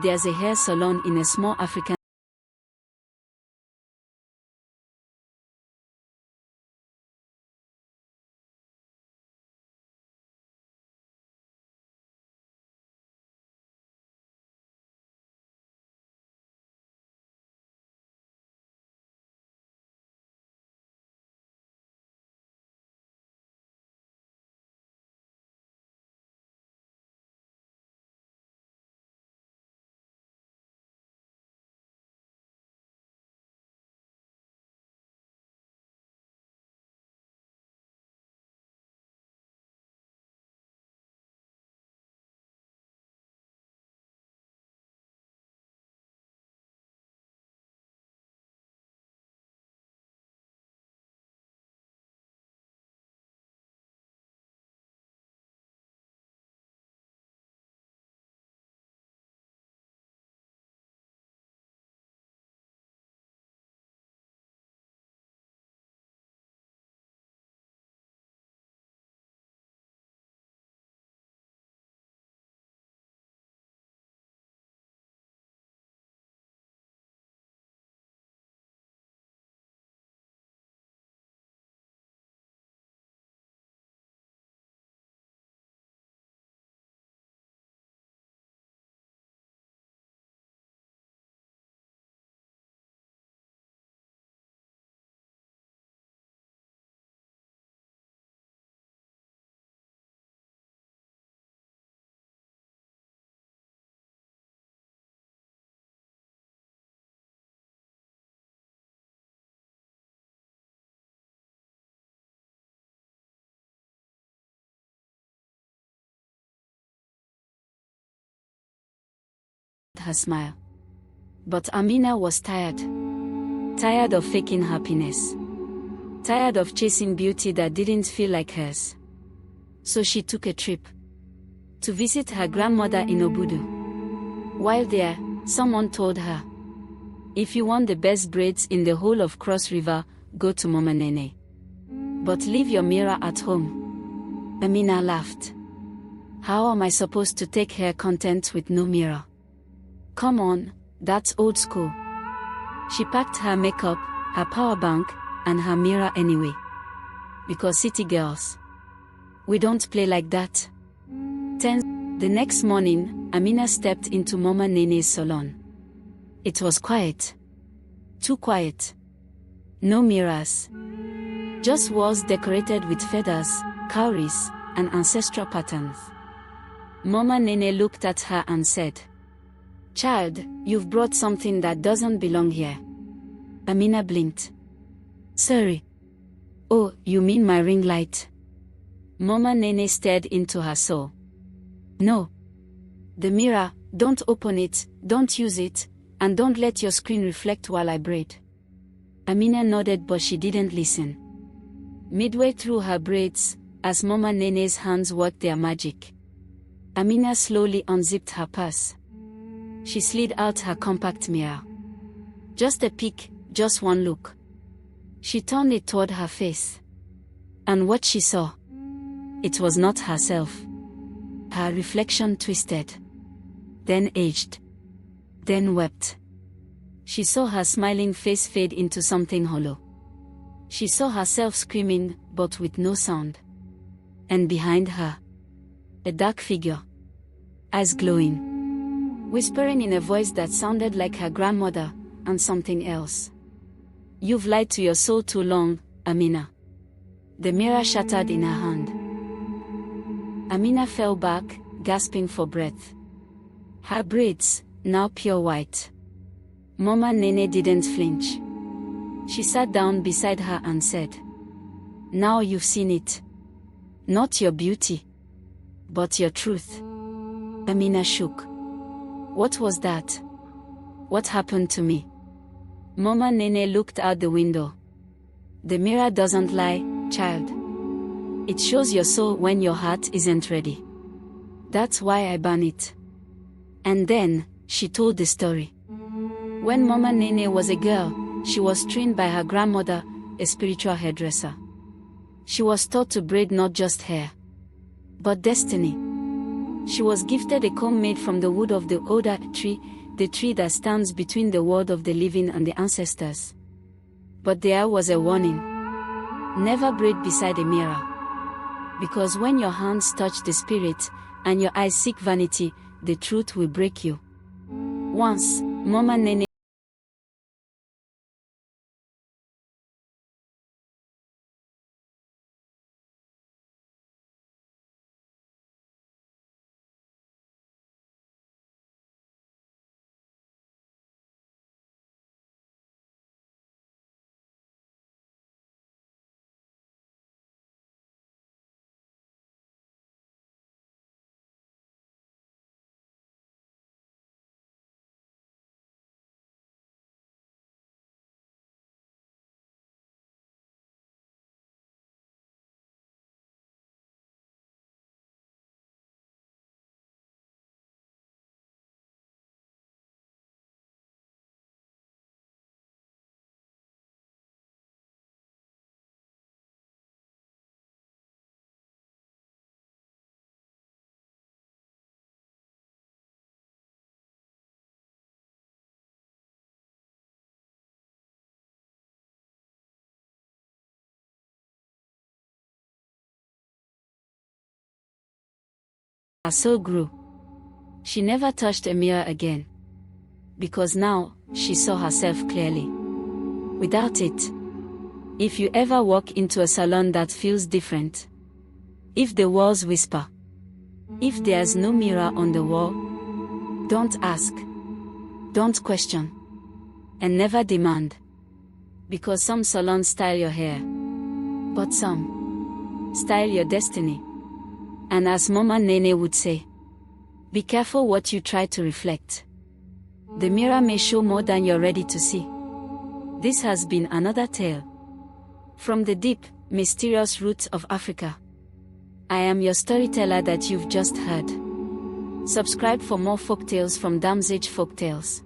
There's a hair salon in a small African her smile. But Amina was tired. Tired of faking happiness. Tired of chasing beauty that didn't feel like hers. So she took a trip to visit her grandmother in Obudu. While there, someone told her, "If you want the best braids in the whole of Cross River, go to Mama Nene. But leave your mirror at home." Amina laughed. "How am I supposed to take hair content with no mirror? Come on, that's old school." She packed her makeup, her power bank, and her mirror anyway. Because city girls, we don't play like that. The next morning, Amina stepped into Mama Nene's salon. It was quiet. Too quiet. No mirrors. Just walls decorated with feathers, cowries, and ancestral patterns. Mama Nene looked at her and said, "Child, you've brought something that doesn't belong here." Amina blinked. "Sorry." "Oh, you mean my ring light?" Mama Nene stared into her soul. "No. The mirror, don't open it, don't use it, and don't let your screen reflect while I braid." Amina nodded, but she didn't listen. Midway through her braids, as Mama Nene's hands worked their magic, Amina slowly unzipped her purse. She slid out her compact mirror. Just a peek, just one look. She turned it toward her face. And what she saw? It was not herself. Her reflection twisted. Then aged. Then wept. She saw her smiling face fade into something hollow. She saw herself screaming, but with no sound. And behind her, a dark figure. Eyes glowing. Whispering in a voice that sounded like her grandmother, and something else. "You've lied to your soul too long, Amina." The mirror shattered in her hand. Amina fell back, gasping for breath. Her braids, now pure white. Mama Nene didn't flinch. She sat down beside her and said, "Now you've seen it. Not your beauty, but your truth." Amina shook. What was that? What happened to me? Mama Nene looked out the window. "The mirror doesn't lie, child. It shows your soul when your heart isn't ready. That's why I ban it." And then, she told the story. When Mama Nene was a girl, she was trained by her grandmother, a spiritual hairdresser. She was taught to braid not just hair, but destiny. She was gifted a comb made from the wood of the Oda tree, the tree that stands between the world of the living and the ancestors. But there was a warning. Never braid beside a mirror. Because when your hands touch the spirit, and your eyes seek vanity, the truth will break you. Once, Mama Nene so grew. She never touched a mirror again. Because now, she saw herself clearly. Without it. If you ever walk into a salon that feels different. If the walls whisper. If there's no mirror on the wall. Don't ask. Don't question. And never demand. Because some salons style your hair. But some style your destiny. And as Mama Nene would say, be careful what you try to reflect. The mirror may show more than you're ready to see. This has been another tale. From the deep, mysterious roots of Africa. I am your storyteller that you've just heard. Subscribe for more folktales from Damsage Folktales.